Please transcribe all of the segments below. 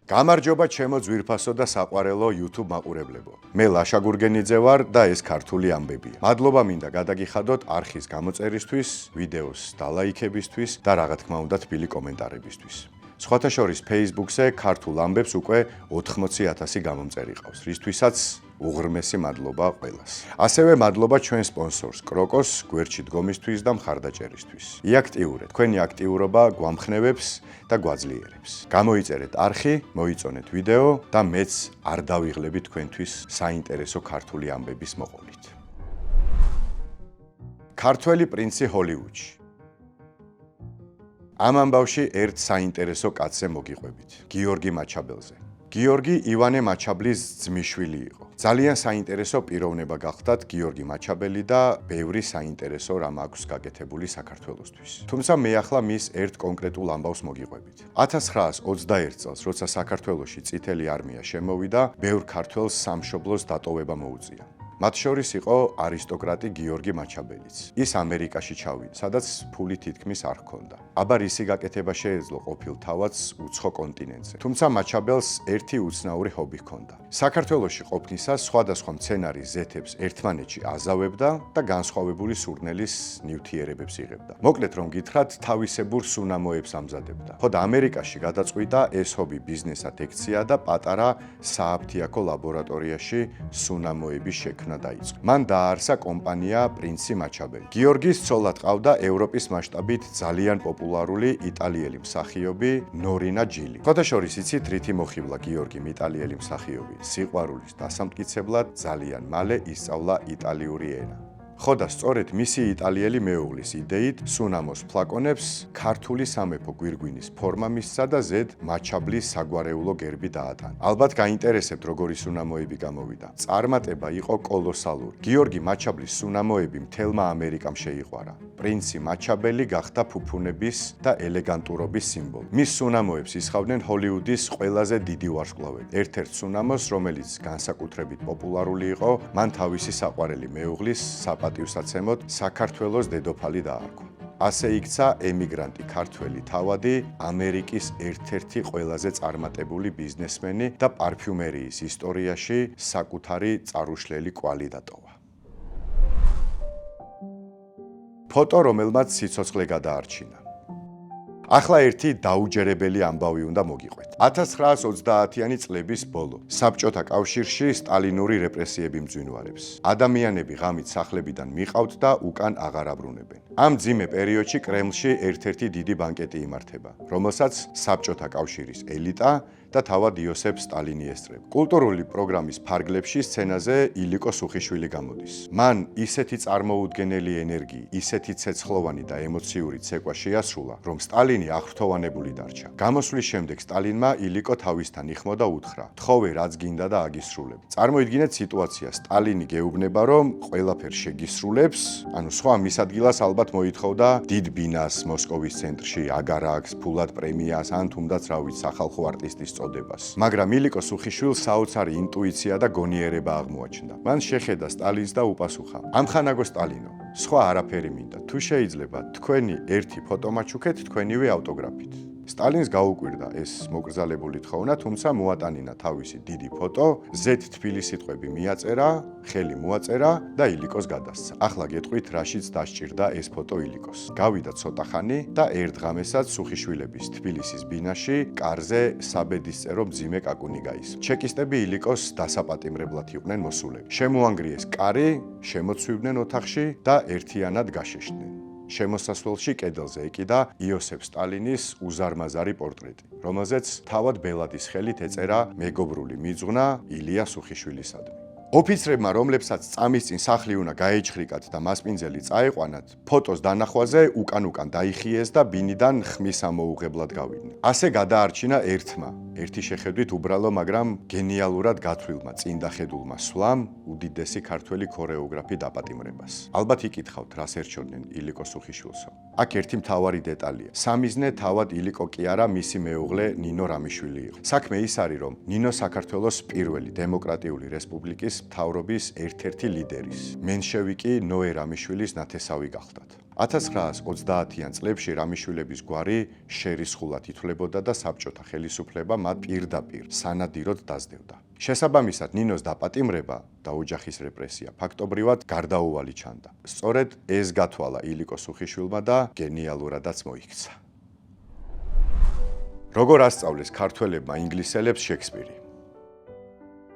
გამარჯობა ჩემო ძვირფასო და საყვარელო YouTube მაყურებლებო. მე ლაშა გურგენიძე ვარ და ეს ქართული ამბებია. მადლობა მინდა გადაგიხადოთ არხის გამოწერისთვის, ვიდეოს დალაიქებისთვის და რა თქმა უნდა თბილი კომენტარებისთვის. სხვათა შორის Facebook-ზე ქართულ ამბებს უკვე 80,000 გამომწერი ყავს, რისთვისაც უღრმესი მადლობა ყველას. ასევე მადლობა ჩვენ სპონსორს კროკოს გვერდში დგომისთვის და მხარდაჭერისთვის. იაქტიურეთ, თქვენი აქტიურობა გვამხნევებს და გვაძლიერებს. გამოიწერეთ არხი, მოიწონეთ ვიდეო და მეც არ დავიღლები თქვენთვის საინტერესო ქართული ამბების მოყოლით. ქართველი პრინცი ჰოლივუდში. ამ ამბავში ერთ საინტერესო კაცზე მოგიყვებით, გიორგი მაჩაბელზე. გიორგი ივანე მაჩაბლის ძმისშვილი იყო. ძალიან საინტერესო პიროვნება გახდათ გიორგი მაჩაბელი და ბევრი საინტერესო რამ აქვს გაკეთებული საქართველოსთვის. თუმცა მე ახლა მის ერთ კონკრეტულ ამბავს მოგიყვებით. 1921 წელს, როცა საქართველოში წითელი არმია შემოვიდა, ბევრ ქართველს სამშობლოს დატოვება მოუწია. მათ შორის იყო არისტოკრატი გიორგი მაჩაბელიც. ის ამერიკაში ჩავიდა, სადაც ფული თითქმის არ ჰქონდა. აბა რისი გაკეთება შეეძლო ყოფილ თავადს უცხო კონტინენტზე. თუმცა მაჩაბელს ერთი უცნაური ჰობი ჰქონდა. საქართველოში ყოფნისას სხვადასხვა მცენარის ზეთებს ერთმანეთში აზავებდა და განსხვავებული სურნელის ნივთიერებებს იღებდა. მოკლედ რომ გითხრათ, თავისებურ სუნამოებს ამზადებდა. ხოდა ამერიკაში გადაწყვიტა ეს ჰობი ბიზნესად ექცია და პატარა სააფთიაქო ლაბორატორიაში სუნამოების შექმნა დაიწყო. მან დააარსა კომპანია პრინცი მაჩაბელი. გიორგის ცოლად ყავდა ევროპის მასშტაბით ძალიან პოპულარული იტალიელი მსახიობი ნორინა ჯილი. ხოდაშორის იცით რითი მოხიბლა გიორგიმ იტალიელი მსახიობი? სიყვარულის დასამტკიცებლად ძალიან მალე ისწავლა იტალიური ენა. ხოდა სწორედ მისი იტალიელი მეუღლის იდეით სუნამოს ფლაკონებს ქართული სამეფო გვირგვინის ფორმა მისცა და ზედ მაჩაბლის საგვარეულო გერბი დაატანა. ალბათ გაინტერესებთ როგორი სუნამოები გამოვიდა. წარმატება იყო კოლოსალური. გიორგი მაჩაბლის სუნამოები მთელმა ამერიკამ შეიყვარა. პრინცი მაჩაბელი გახდა ფუფუნების და ელეგანტურობის სიმბოლო. მის სუნამოებს ისხავდნენ ჰოლივუდის ყველაზე დიდი ვარსკვლავები. ერთ-ერთ სუნამოს, რომელიც განსაკუთრებით პოპულარული იყო, მან თავისი საყვარელი მეუღლის საპატივსაცემად საქართველოს დედოფალი დაარქვა. ასე იქცა ემიგრანტი ქართველი თავადი ამერიკის ერთ-ერთი ყველაზე წარმატებული ბიზნესმენი და პარფიუმერიის ისტორიაში საკუთარი წარუშლელი კვალი დატოვა. ფოტო, რომელმაც სიცოცხლე გადაარჩინა. ახლა ერთი დაუჯერებელი ამბავი უნდა მოგიყვეთ. 1930-იანი წლების ბოლო საბჭოთა კავშირში სტალინური რეპრესიები მძვინვარებს. ადამიანები ღამით სახლებიდან მიყავთ და უკან აღარ აბრუნებენ. ამ მძიმე პერიოდში კრემლში ერთ-ერთი დიდი ბანკეტი იმართება, რომელსაც საბჭოთა კავშირის ელიტა და თავად იოსებ სტალინი ესწრება. კულტურული პროგრამის ფარგლებში სცენაზე ილიკო სუხიშვილი გამოდის. მან ისეთი წარმოუდგენელი ენერგიი, ისეთი ცეცხლოვანი და ემოციური ცეკვა შეასრულა, რომ სტალინი აღფრთოვანებული დარჩა. გამოსვლის შემდეგ სტალინმა ილიკო თავისთან იხმო და უთხრა: "თხოვე რაც გინდა და აგისრულებ." წარმოიდგინეთ სიტუაცია, სტალინი გეუბნება, რომ ყველაფერს შეგისრულებს, ანუ სხვა მის ადგილას ალბათ მოითხოვდა დიდ ბინას მოსკოვის ცენტრში, აგარაკს, ფულად პრემიას, ან თუნდაც რა ვიცი, სახალხო არტისტის წოდებას. მაგრამ ილიკო სუხიშვილს საოცარი ინტუიცია და გონიერება აღმოაჩნდა. მან შეხედა სტალინს და უპასუხა: "ამხანაგო სტალინო, სხვა არაფერი მინდა. თუ შეიძლება, თქვენი ერთი ფოტო მაჩუქეთ თქვენივე ავტოგრაფით." სტალინს გაუკვირდა ეს მოკრძალებული თხოვნა, თუმცა მოატანინა თავისი დიდი ფოტო, ზედ თბილი სიტყვები მიაწერა, ხელი მოაწერა და ილიკოს გადასცა. ახლა გეტყვით, რაშიც დასჭირდა ეს ფოტო ილიკოს. გავიდა ცოტა ხანი და ერთ ღამესაც სუხიშვილების თბილისის ბინაში კარზე საბედისწერო მძიმე კაკუნი გაისმა. ჩეკისტები ილიკოს დასაპატიმრებლად იყვნენ მოსულები. შემოანგრიეს კარი, შემოცვივდნენ ოთახში და ერთიანად გაშეშდნენ. შემოსასვლელში კედელზე ეკიდა იოსებ სტალინის უზარმაზარი პორტრეტი, რომელზეც თავად ბელადის ხელით ეწერა მეგობრული მიძღვნა ილია სუხიშვილისადმი. ოფიცრებმა, რომლებსაც წამის წინ სახლი უნდა გაეჩხრიკათ და მასპინძელი წაეყვანათ, ფოტოს დანახვაზე უკან-უკან დაიხიეს და ბინიდან ხმის ამოუღებლად გავიდნენ. ასე გადაარჩინა ერთმა, ერთი შეხედვით უბრალო, მაგრამ გენიალურად გათვლილმა წინდახედულმა სვლამ უდიდესი ქართველი ქორეოგრაფი დაპატიმრებას. ალბათ იკითხავთ, რას ერჩოდნენ ილიკო სუხიშვილსო. აქ ერთი მთავარი დეტალია. სამიზნე თავად ილიკო კი არა, მისი მეუღლე ნინო რამიშვილი იყო. საქმე ის არის, რომ ნინო საქართველოს პირველი დემოკრატიული რესპუბლიკის მთავრობის ერთ-ერთი ლიდერის. მენშევიკი ნოე რამიშვილის ნათესავი გახლდათ. 1930-იან წლებში რამიშვილების გვარი შერისხულად ითვლებოდა და საბჭოთა ხელისუფლება მათ პირდაპირ სანადიროდ დაძდევდა. შესაბამისად, ნინოს დაპატიმრება და ოჯახის რეპრესია ფაქტობრივად გარდაუვალი ჩანდა. სწორედ ეს გათვალა ილიკო სუხიშვილმა და გენიალურადაც მოიქცა. როგორ ასწავლეს ქართველებმა ინგლისელებს შექსპირი?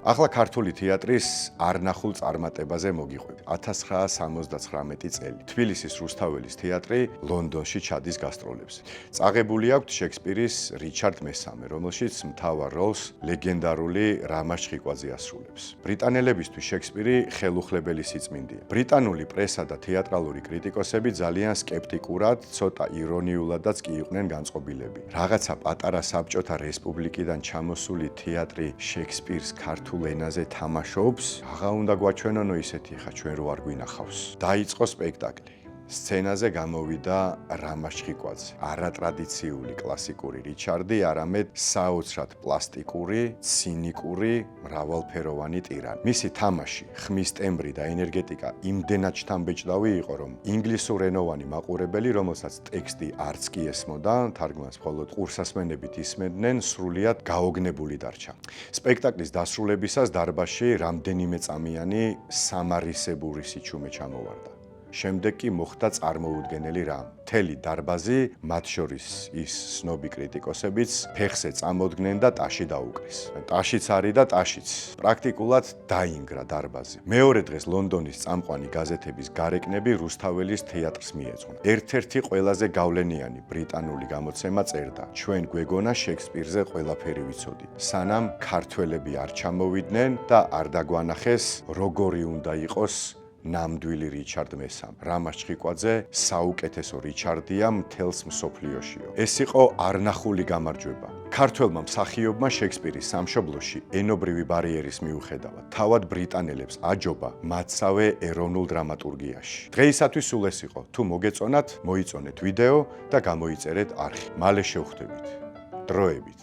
ახლა ქართული თეატრის არნახულ წარმატებაზე მოგიყვებით. 1979 წელი. თბილისის რუსთაველის თეატრი ლონდონში ჩადის გასტროლებზე. წაღებული აქვთ შექსპირის რიჩარდ მესამე, რომელშიც მთავარ როლს ლეგენდარული რამაზ ჩხიკვაძე ასრულებს. ბრიტანელებისთვის შექსპირი ხელუხლებელი სიწმინდეა. ბრიტანული პრესა და თეატრალური კრიტიკოსები ძალიან სკეპტიკურად, ცოტა ირონიულადაც კი იყვნენ განწყობილები. რაღაცა პატარა საბჭოთა რესპუბლიკიდან ჩამოსული თეატრი შექსპირს ქართულ ენაზე თამაშობს, აღა უნდა გვაჩვენონო ისეთი ხა ჩვენ რო არ გვინახავს. დაიწყო სპექტაკლი. სცენაზე გამოვიდა რამაზ ჩხიკვაძე. არატრადიციული კლასიკური რიჩარდი, არამედ საოცრად პლასტიკური, ცინიკური, მრავალფეროვანი ტირანი. მისი თამაში, ხმის ტემბრი და ენერგეტიკა იმდენად შთამბეჭდავი იყო, რომ ინგლისურენოვანი მაყურებელი, რომელსაც ტექსტი არც კი ესმოდა, თარგმანს მხოლოდ ყურსასმენებით ისმენდნენ, სრულიად გაოგნებული დარჩა. სპექტაკლის დასრულებისას დარბაზში რამდენიმე წამიანი სამარისებური სიჩუმე ჩამოვარდა. შემდეგ კი მოხდა წარმოუდგენელი რამ. მთელი დარბაზი, მათ შორის ის სნობი კრიტიკოსებიც, ფეხზე წამოდგნენ და ტაში დაუკრეს. ტაშიც არის და ტაშიც. პრაქტიკულად დაინგრა დარბაზი. მეორე დღეს ლონდონის წამყვანი გაზეთების გარეკნები რუსთაველის თეატრს მიეძღვნა. ერთ-ერთი ყველაზე გავლენიანი ბრიტანული გამოცემა წერდა: ჩვენ გვეგონა შექსპირზე ყველაფერი ვიცოდით. სანამ ქართველები არ ჩამოვიდნენ და არ დაგვანახეს, როგორი უნდა იყოს ნამდვილი რიჩარდ მესამე. რამაზ ჩხიკვაძე საუკეთესო რიჩარდია მთელს მსოფლიოშიო. ეს იყო არნახული გამარჯვება. ქართველმა მსახიობმა შექსპირის სამშობლოში ენობრივი ბარიერის მიუხედავად, თავად ბრიტანელებს აჯობა მათსავე ეროვნულ დრამატურგიაში. დღეისათვის სულ ეს იყო. თუ მოგეწონათ, მოიწონეთ ვიდეო და გამოიწერეთ არხი. მალე შევხვდებით. დროებით.